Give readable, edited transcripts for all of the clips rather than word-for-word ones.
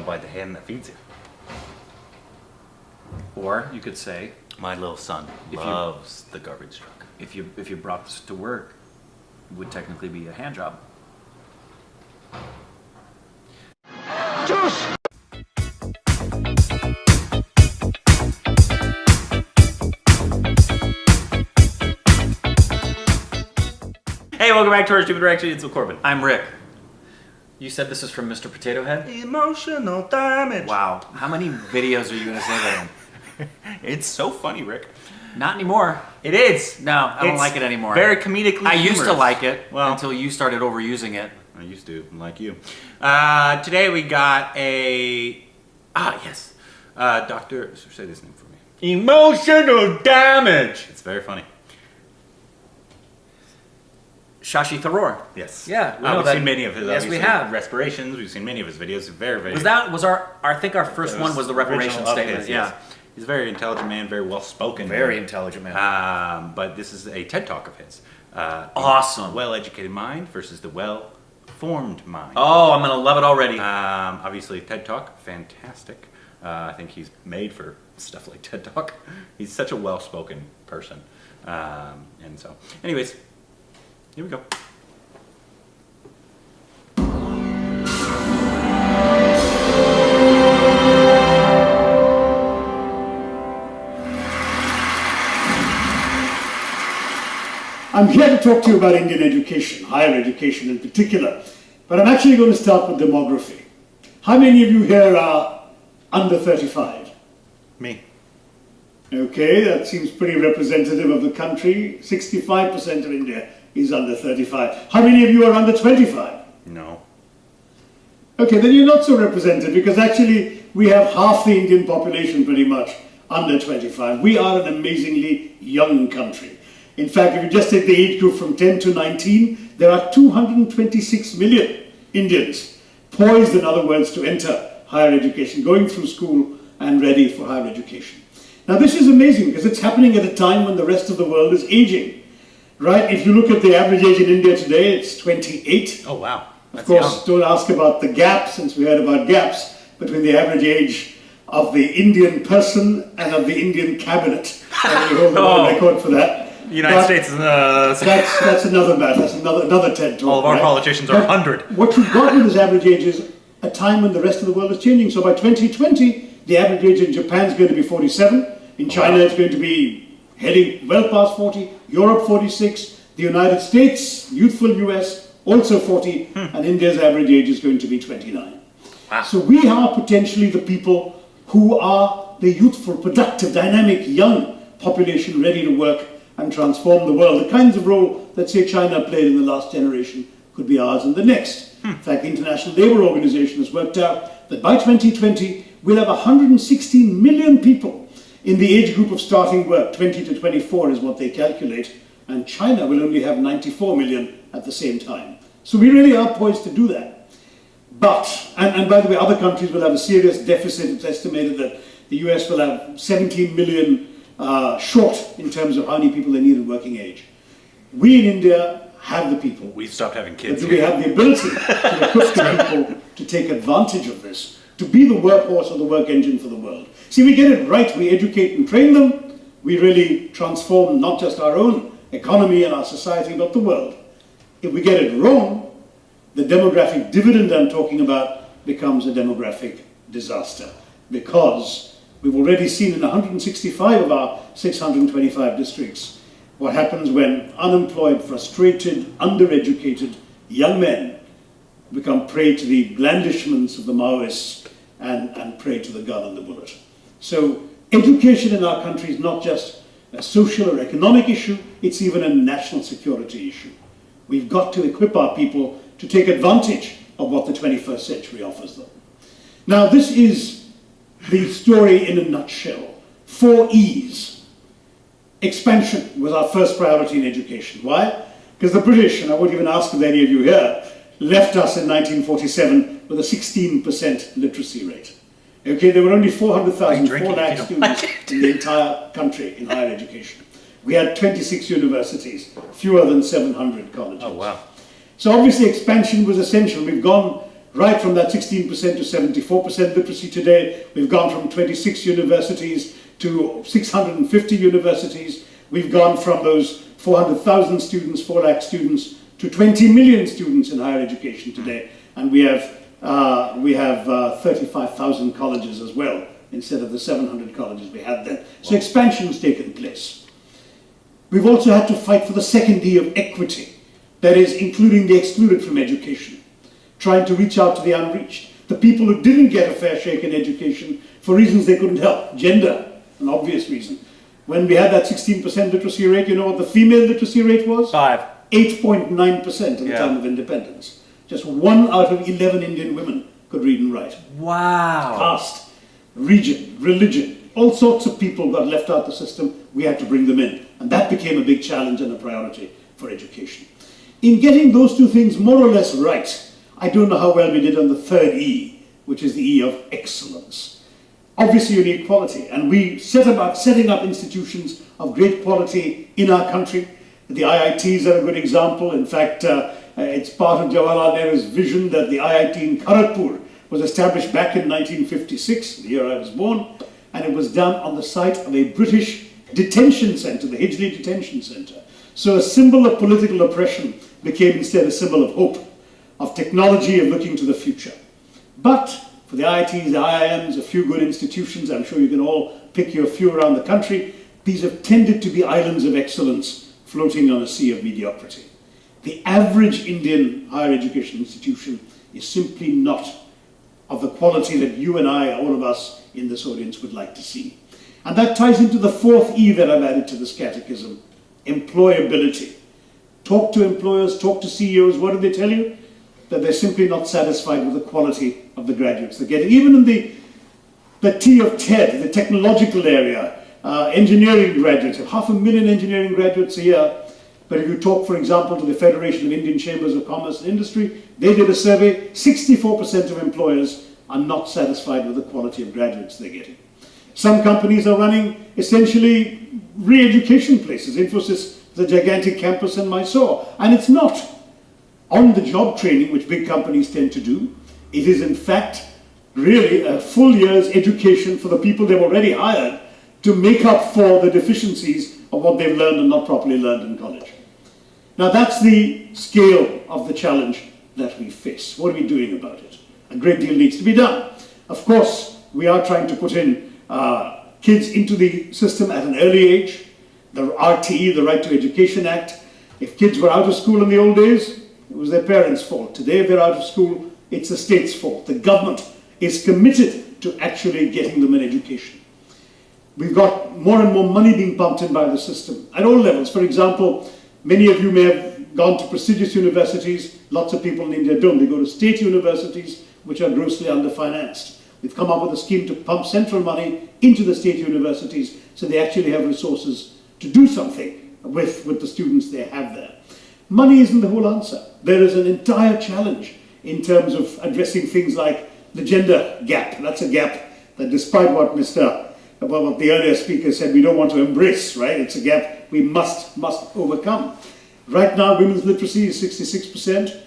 know, by the hand that feeds you. Or you could say, my little son loves the garbage truck. If you brought this to work, it would technically be a hand job. Juice! Hey, welcome back to our Stupid Reactions with Corbin. I'm Rick. You said this is from Mr. Potato Head? Emotional damage. Wow. How many videos are you going to say that in? It's so funny, Rick. Not anymore. It is. No, I don't like it anymore. Very comedically I used to humorous. like it Well, until you started overusing it. I used to, like you. Today we got a... yes. Dr. Say this name for me. Emotional damage. It's very funny. Shashi Tharoor. Yes. Yeah, we know we've that. seen many of his. Yes, we obviously, have. Respirations. We've seen many of his videos. Very. Was our? I think our first one was the reparation statement. Yeah. He's a very intelligent man, very well spoken. Very intelligent man. But this is a TED Talk of his. Awesome. Well-educated mind versus the well-formed mind. Oh, I'm gonna love it already. Obviously, TED Talk, fantastic. I think he's made for stuff like TED Talk. He's such a well-spoken person. And so, anyways, here we go. I'm here to talk to you about Indian education, higher education in particular, but I'm actually going to start with demography. How many of you here are under 35? Me. Okay, that seems pretty representative of the country. 65% of India is under 35. How many of you are under 25? No. Okay, then you're not so representative because actually we have half the Indian population pretty much under 25. We are an amazingly young country. In fact, if you just take the age group from 10 to 19, there are 226 million Indians poised, in other words, to enter higher education, going through school and ready for higher education. Now this is amazing because it's happening at a time when the rest of the world is aging, right? If you look at the average age in India today, it's 28. Oh, wow. That's of course, young. don't ask about the gap, since we heard about gaps between the average age of the Indian person and of the Indian cabinet. We hold the world record for that. The United States is... That's another matter. That's another TED Talk. all of our right? politicians are 100. What you've got with this average age is a time when the rest of the world is changing. So by 2020, the average age in Japan is going to be 47. In China, it's going to be heading well past 40. Europe, 46. The United States, youthful US, also 40. And India's average age is going to be 29. Wow. So we are potentially the people who are the youthful, productive, dynamic, young population ready to work and transform the world. The kinds of role that, say, China played in the last generation could be ours in the next. In fact, the International Labour Organization has worked out that by 2020, we'll have 116 million people in the age group of starting work. 20 to 24 is what they calculate, and China will only have 94 million at the same time. So we really are poised to do that. But, and by the way, other countries will have a serious deficit. It's estimated that the US will have 17 million short in terms of how many people they need at working age. We in India have the people. We've stopped having But kids. do we have the ability to equip the people to take advantage of this, to be the workhorse or the work engine for the world? See, we get it right. We educate and train them. We really transform not just our own economy and our society, but the world. If we get it wrong, the demographic dividend I'm talking about becomes a demographic disaster, because we've already seen in 165 of our 625 districts what happens when unemployed, frustrated, undereducated young men become prey to the blandishments of the Maoists and prey to the gun and the bullet. So education in our country is not just a social or economic issue, it's even a national security issue. We've got to equip our people to take advantage of what the 21st century offers them. Now, this is the story in a nutshell. 4 E's. Expansion was our first priority in education. Why? Because the British, and I won't even ask if any of you here, left us in 1947 with a 16% literacy rate. Okay, there were only 400,000, 4 lakh students in the entire country in higher education. We had 26 universities, fewer than 700 colleges. Oh, wow. So obviously expansion was essential. We've gone right from that 16% to 74% literacy today. We've gone from 26 universities to 650 universities. We've gone from those 400,000 students, 4 lakh students, to 20 million students in higher education today. And we have 35,000 colleges as well, instead of the 700 colleges we had then. So expansion has taken place. We've also had to fight for the second E of equity, that is, including the excluded from education, trying to reach out to the unreached, the people who didn't get a fair shake in education for reasons they couldn't help. Gender, an obvious reason. When we had that 16% literacy rate, you know what the female literacy rate was? 8.9% at the time of independence. Just 1 out of 11 Indian women could read and write. Wow. Caste, region, religion, all sorts of people got left out of the system. We had to bring them in. And that became a big challenge and a priority for education. In getting those two things more or less right, I don't know how well we did on the third E, which is the E of excellence. Obviously you need quality, and we set about setting up institutions of great quality in our country. The IITs are a good example. In fact, it's part of Jawaharlal Nehru's vision that the IIT in Kharagpur was established back in 1956, the year I was born, and it was done on the site of a British detention centre, the Hijli Detention Centre. So a symbol of political oppression became instead a symbol of hope, of technology, of looking to the future. But for the IITs, the IIMs, a few good institutions, I'm sure you can all pick your few around the country, these have tended to be islands of excellence floating on a sea of mediocrity. The average Indian higher education institution is simply not of the quality that you and I, all of us in this audience, would like to see. And that ties into the fourth E that I've added to this catechism, employability. Talk to employers, talk to CEOs, what do they tell you? That they're simply not satisfied with the quality of the graduates they're getting. Even in the T of TED, the technological area, engineering graduates, 500,000 engineering graduates a year. But if you talk, for example, to the Federation of Indian Chambers of Commerce and Industry, they did a survey, 64% of employers are not satisfied with the quality of graduates they're getting. Some companies are running essentially re-education places. Infosys is a gigantic campus in Mysore, and it's not on-the-job training, which big companies tend to do. It is, in fact, really a full year's education for the people they've already hired to make up for the deficiencies of what they've learned and not properly learned in college. Now that's the scale of the challenge that we face. What are we doing about it? A great deal needs to be done. Of course, we are trying to put in kids into the system at an early age. The RTE, the Right to Education Act. If kids were out of school in the old days, it was their parents' fault. Today, if they're out of school, it's the state's fault. The government is committed to actually getting them an education. We've got more and more money being pumped in by the system at all levels. For example, many of you may have gone to prestigious universities. Lots of people in India don't. They go to state universities, which are grossly underfinanced. We've come up with a scheme to pump central money into the state universities so they actually have resources to do something with the students they have there. Money isn't the whole answer. There is an entire challenge in terms of addressing things like the gender gap. That's a gap that, despite what what the earlier speaker said, we don't want to embrace, right? It's a gap we must overcome. Right now, women's literacy is 66%,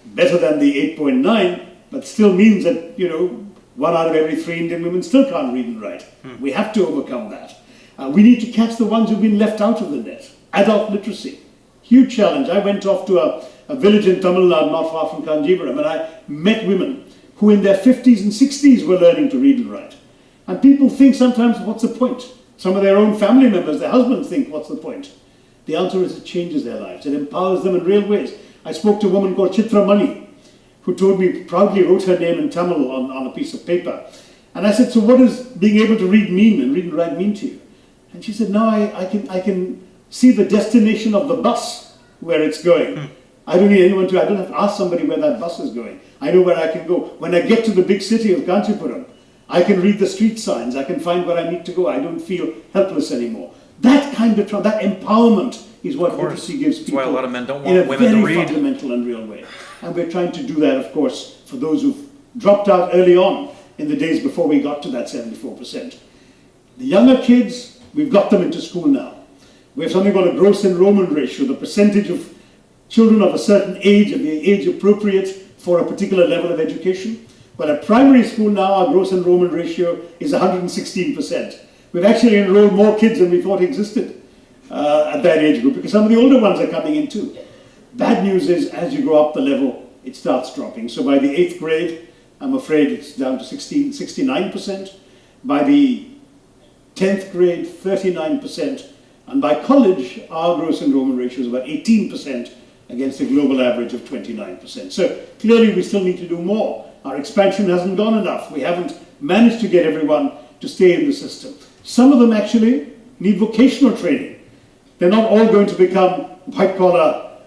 better than the 8.9, but still means that, 1 out of every 3 Indian women still can't read and write. We have to overcome that. We need to catch the ones who've been left out of the net. Adult literacy, huge challenge. I went off to a village in Tamil Nadu, not far from Kanjipuram, and I met women who in their 50s and 60s were learning to read and write. And people think sometimes, what's the point? Some of their own family members, their husbands think, what's the point? The answer is it changes their lives. It empowers them in real ways. I spoke to a woman called Chitra Mani, who told me, proudly wrote her name in Tamil on a piece of paper. And I said, so what does being able to read and write mean to you? And she said, now I can see the destination of the bus, where it's going. I don't have to ask somebody where that bus is going. I know where I can go. When I get to the big city of Kanchipuram, I can read the street signs. I can find where I need to go. I don't feel helpless anymore. That kind of that empowerment is what literacy gives people. That's why a lot of men don't want women to read. In a very fundamental and real way. And we're trying to do that, of course, for those who've dropped out early on in the days before we got to that 74%. The younger kids, we've got them into school now. We have something called a gross enrollment ratio, the percentage of children of a certain age, of the age appropriate for a particular level of education. But at primary school now, our gross enrollment ratio is 116%. We've actually enrolled more kids than we thought existed at that age group, because some of the older ones are coming in too. Bad news is, as you go up the level, it starts dropping. So by the 8th grade, I'm afraid it's down to 69%. By the 10th grade, 39%. And by college, our gross enrollment ratio is about 18% against a global average of 29%. So clearly we still need to do more. Our expansion hasn't gone enough. We haven't managed to get everyone to stay in the system. Some of them actually need vocational training. They're not all going to become white-collar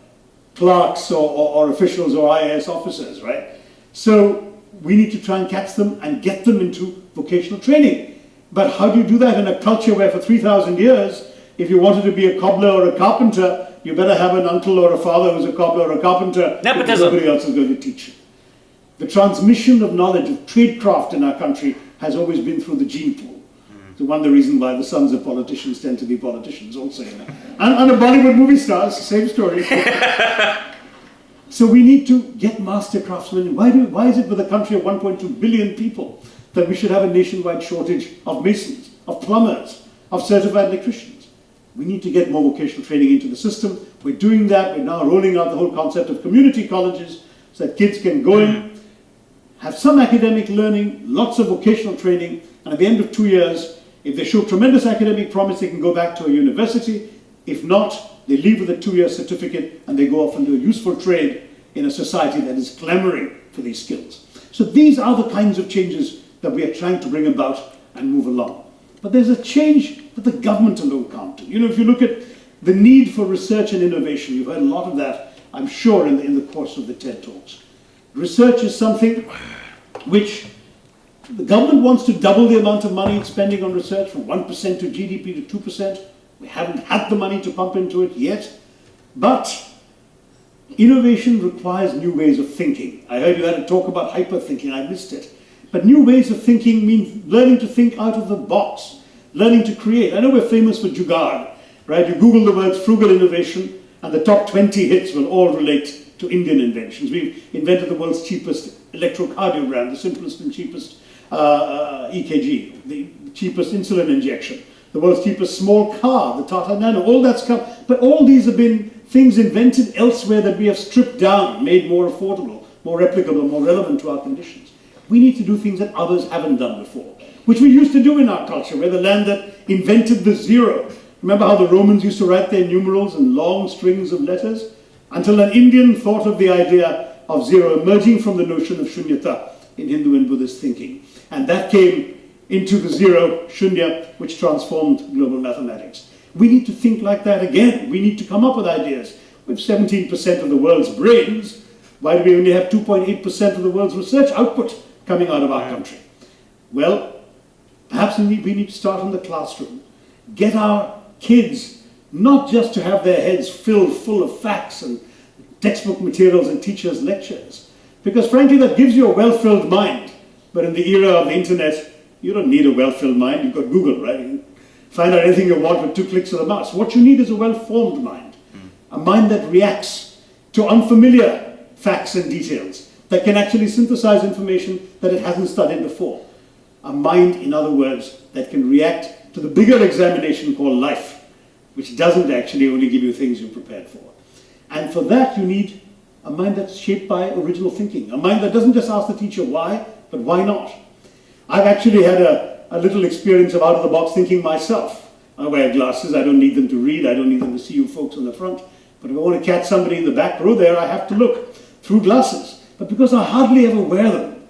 clerks or officials or IAS officers, right? So we need to try and catch them and get them into vocational training. But how do you do that in a culture where for 3,000 years, if you wanted to be a cobbler or a carpenter, you better have an uncle or a father who's a cobbler or a carpenter, because nobody else is going to teach you. The transmission of knowledge of tradecraft in our country has always been through the gene pool. So one of the reasons why the sons of politicians tend to be politicians also. You know. And a Bollywood movie stars, same story. So we need to get master craftsmen. Why is it with a country of 1.2 billion people that we should have a nationwide shortage of masons, of plumbers, of certified electricians? We need to get more vocational training into the system. We're doing that. We're now rolling out the whole concept of community colleges so that kids can go in, have some academic learning, lots of vocational training, and at the end of 2 years, if they show tremendous academic promise, they can go back to a university. If not, they leave with a 2-year certificate and they go off and do a useful trade in a society that is clamoring for these skills. So these are the kinds of changes that we are trying to bring about and move along. But there's a change that the government alone can't do. You know, if you look at the need for research and innovation, you've heard a lot of that, I'm sure, in the course of the TED Talks. Research is something which the government wants to double the amount of money it's spending on research from 1% to GDP to 2%. We haven't had the money to pump into it yet. But innovation requires new ways of thinking. I heard you had a talk about hyper-thinking. I missed it. But new ways of thinking means learning to think out of the box, learning to create. I know we're famous for jugaad, right? You Google the words frugal innovation and the top 20 hits will all relate to Indian inventions. We've invented the world's cheapest electrocardiogram, the simplest and cheapest EKG, the cheapest insulin injection, the world's cheapest small car, the Tata Nano, all that's come. But all these have been things invented elsewhere that we have stripped down, made more affordable, more replicable, more relevant to our conditions. We need to do things that others haven't done before, which we used to do in our culture. We're the land that invented the zero. Remember how the Romans used to write their numerals in long strings of letters? Until an Indian thought of the idea of zero, emerging from the notion of shunyata in Hindu and Buddhist thinking. And that came into the zero, shunya, which transformed global mathematics. We need to think like that again. We need to come up with ideas. With 17% of the world's brains, why do we only have 2.8% of the world's research output coming out of our country? Well, perhaps we need to start in the classroom. Get our kids not just to have their heads filled full of facts and textbook materials and teachers' lectures, because frankly that gives you a well-filled mind. But in the era of the internet, you don't need a well-filled mind. You've got Google, right? You can find out anything you want with 2 clicks of the mouse. What you need is a well-formed mind, a mind that reacts to unfamiliar facts and details, that can actually synthesize information that it hasn't studied before. A mind, in other words, that can react to the bigger examination called life, which doesn't actually only give you things you're prepared for. And for that, you need a mind that's shaped by original thinking, a mind that doesn't just ask the teacher why, but why not? I've actually had a little experience of out-of-the-box thinking myself. I wear glasses, I don't need them to read, I don't need them to see you folks on the front. But if I want to catch somebody in the back row there, I have to look through glasses. But because I hardly ever wear them,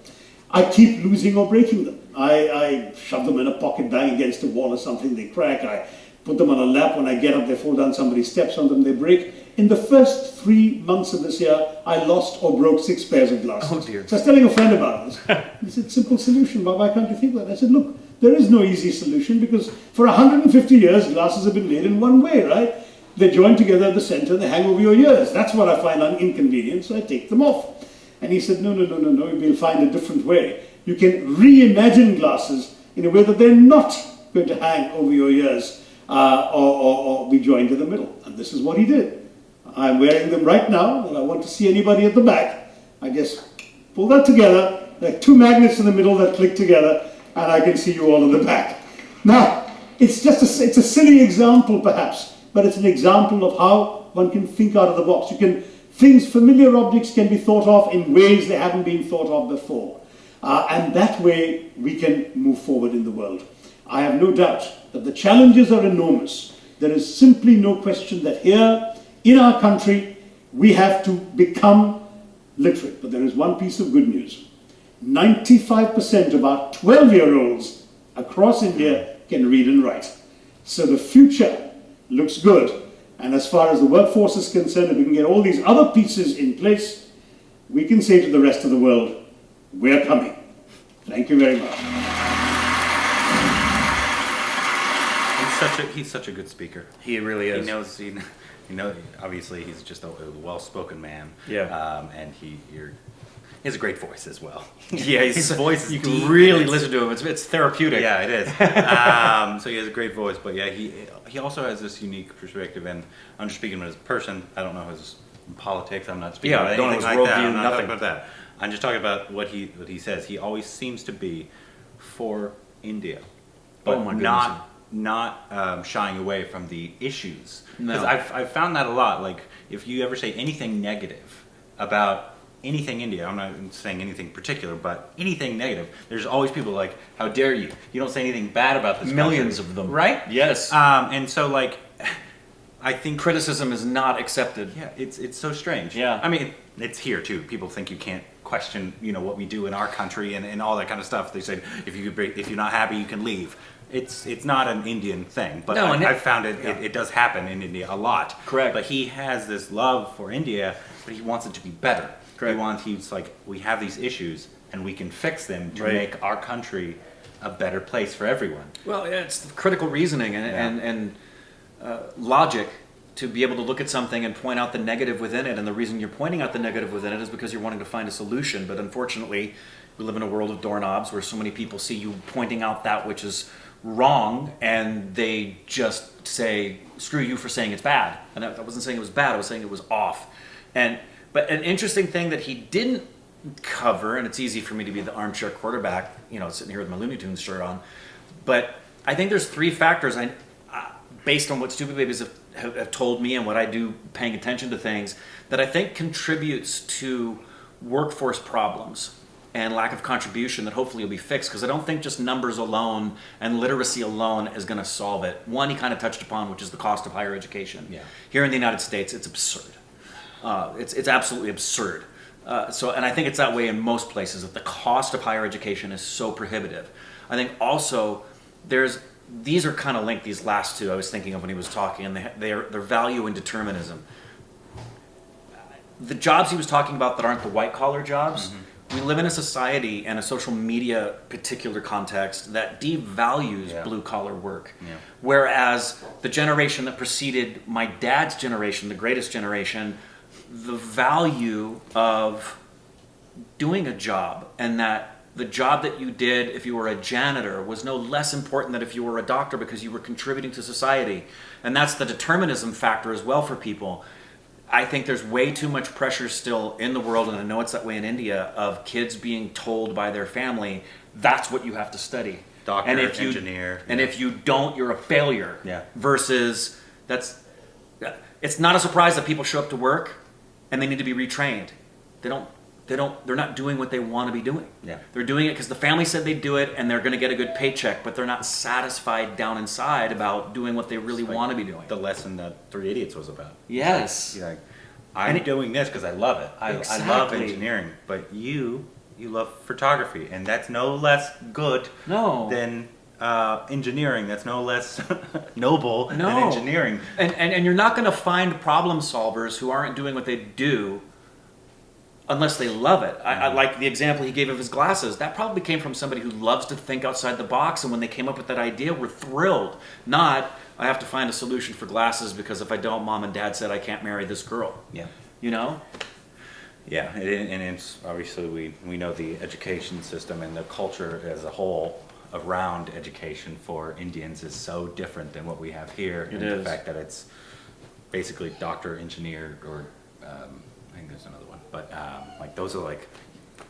I keep losing or breaking them. I shove them in a pocket bag against a wall or something, they crack. I put them on a lap, when I get up, they fall down, somebody steps on them, they break. In the first 3 months of this year, I lost or broke 6 pairs of glasses. Oh dear. So I was telling a friend about this. He said, simple solution, why can't you think of that? I said, look, there is no easy solution because for 150 years, glasses have been made in one way, right? They're joined together at the center, they hang over your ears. That's what I find inconvenient, so I take them off. And he said, no, we'll find a different way. You can reimagine glasses in a way that they're not going to hang over your ears or be joined in the middle. And this is what he did. I'm wearing them right now, and I want to see anybody at the back. I just pull that together, like two magnets in the middle that click together, and I can see you all in the back. Now, it's just it's a silly example perhaps, but it's an example of how one can think out of the box. Familiar objects can be thought of in ways they haven't been thought of before. And that way we can move forward in the world. I have no doubt that the challenges are enormous. There is simply no question that here in our country we have to become literate. But there is one piece of good news. 95% of our 12-year-olds across India can read and write. So the future looks good. And as far as the workforce is concerned, if we can get all these other pieces in place, we can say to the rest of the world, we're coming. Thank you very much. He's such a good speaker. He really is. He knows, obviously he's just a well-spoken man. Yeah. And he has a great voice as well. Yeah, his voice is you deep. can really listen to him. It's therapeutic. Yeah, it is. So he has a great voice, but yeah, he also has this unique perspective, and I'm just speaking about his person. I don't know his politics. I'm not speaking about don't know anything his like that. worldview, I'm not nothing. talking about that. I'm just talking about what he says. He always seems to be for India, but Oh my goodness. not shying away from the issues. No. Because I've found that a lot. Like if you ever say anything negative about anything India, I'm not saying anything particular, but anything negative, there's always people like, how dare you? You don't say anything bad about this Millions country. of them. Right? Yes. And so like, I think Criticism is not accepted. yeah, it's so strange. Yeah. I mean, it's here too. People think you can't question, what we do in our country and all that kind of stuff. They say if you're not happy, you can leave. It's not an Indian thing, but No, and I've found it does happen in India a lot. Correct. But he has this love for India, but he wants it to be better. Correct. He's like, we have these issues and we can fix them to Right. make our country a better place for everyone. Well, yeah, it's critical reasoning and logic to be able to look at something and point out the negative within it. And the reason you're pointing out the negative within it is because you're wanting to find a solution. But unfortunately, we live in a world of doorknobs where so many people see you pointing out that which is wrong and they just say, screw you for saying it's bad. And I wasn't saying it was bad, I was saying it was off. But an interesting thing that he didn't cover, and it's easy for me to be the armchair quarterback, sitting here with my Looney Tunes shirt on, but I think there's three factors, based on what Stupid Babies have told me and what I do paying attention to things, that I think contributes to workforce problems and lack of contribution that hopefully will be fixed, because I don't think just numbers alone and literacy alone is going to solve it. One he kind of touched upon, which is the cost of higher education. Yeah. Here in the United States, it's absurd. It's absolutely absurd. And I think it's that way in most places, that the cost of higher education is so prohibitive. I think also these are kind of linked, these last two I was thinking of when he was talking, and their value in determinism. The jobs he was talking about that aren't the white collar jobs, we live in a society and a social media particular context that devalues blue collar work. Yeah. Whereas the generation that preceded my dad's generation, the greatest generation, the value of doing a job, and that the job that you did if you were a janitor was no less important than if you were a doctor, because you were contributing to society. And that's the determinism factor as well for people. I think there's way too much pressure still in the world, and I know it's that way in India, of kids being told by their family, that's what you have to study. Doctor, and if engineer. And if you don't, you're a failure. Yeah. Versus, it's not a surprise that people show up to work and they need to be retrained. They're not doing what they want to be doing. Yeah. They're doing it because the family said they'd do it and they're going to get a good paycheck, but they're not satisfied down inside about doing what they really want to be doing. The lesson that Three Idiots was about. Yes. You're like, I'm doing this because I love it. I love Exactly. engineering, but you love photography, and that's no less good No. than engineering. That's no less noble than No. engineering. And you're not going to find problem solvers who aren't doing what they do unless they love it. I like the example he gave of his glasses. That probably came from somebody who loves to think outside the box, and when they came up with that idea, were thrilled. Not, I have to find a solution for glasses because if I don't, mom and dad said I can't marry this girl. Yeah. You know? Yeah, and it's obviously we know the education system and the culture as a whole around education for Indians is so different than what we have here. It and is. The fact that it's basically doctor, engineer, or I think there's another one, but like those are like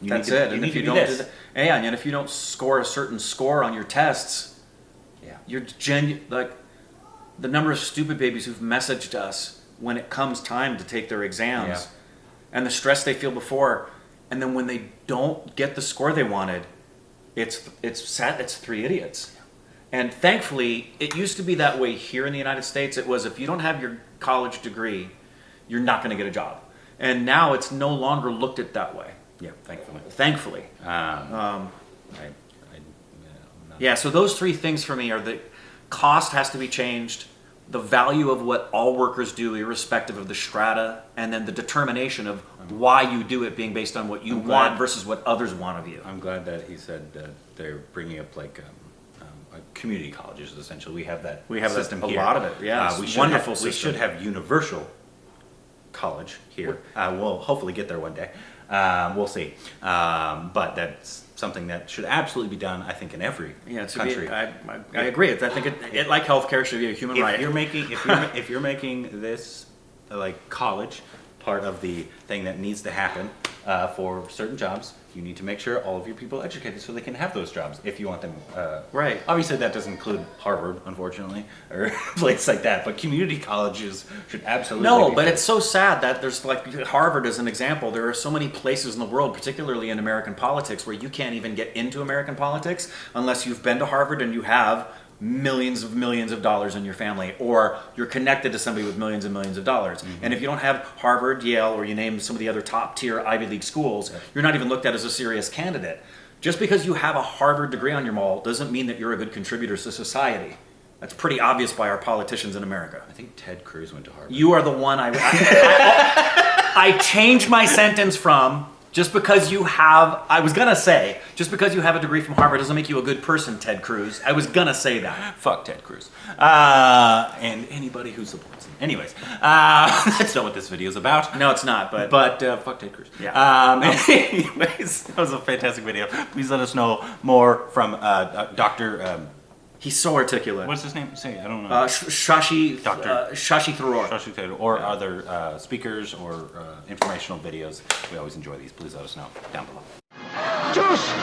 That's need to, it. And if you do don't this. do that, and if you don't score a certain score on your tests, Yeah. you're like the number of stupid babies who've messaged us when it comes time to take their exams, Yeah. and the stress they feel before, and then when they don't get the score they wanted, it's sad. It's three idiots. And thankfully, it used to be that way here in the United States. It was if you don't have your college degree, you're not going to get a job. And now it's no longer looked at that way. Yeah, thankfully. Thankfully. Yeah, So those three things for me are the cost has to be changed, the value of what all workers do, irrespective of the strata, and then the determination of why you do it being based on what you want versus what others want of you. I'm glad that he said that they're bringing up like community colleges. Essentially, we have that system a here. lot of it. Yeah, we it's should wonderful have, we system. should have universal college here. We'll hopefully get there one day. We'll see. But that's something that should absolutely be done, I think, in every country. I agree. I think it like healthcare should be a human right. If you're making this like college part of the thing that needs to happen for certain jobs, you need to make sure all of your people are educated so they can have those jobs if you want them. Right. Obviously, that doesn't include Harvard, unfortunately, or a place like that. But community colleges should absolutely. No, be but free. it's so sad that there's like Harvard as an example. There are so many places in the world, particularly in American politics, where you can't even get into American politics unless you've been to Harvard and you have millions of dollars in your family, or you're connected to somebody with millions and millions of dollars. Mm-hmm. And if you don't have Harvard, Yale, or you name some of the other top tier Ivy League schools, you're not even looked at as a serious candidate. Just because you have a Harvard degree on your wall doesn't mean that you're a good contributor to society. That's pretty obvious by our politicians in America. I think Ted Cruz went to Harvard. You are the one I changed my sentence from just because you have, I was gonna say, just because you have a degree from Harvard doesn't make you a good person, Ted Cruz. I was gonna say that. Fuck Ted Cruz. And anybody who supports him. Anyways, that's not what this video is about. No, it's not, but Fuck Ted Cruz. Yeah. Anyways, that was a fantastic video. Please let us know more from Dr. he's so articulate. What's his name? Say, I don't know. Shashi Dr. Shashi Tharoor. Shashi Tharoor, or other speakers or informational videos. We always enjoy these. Please let us know down below. Juice!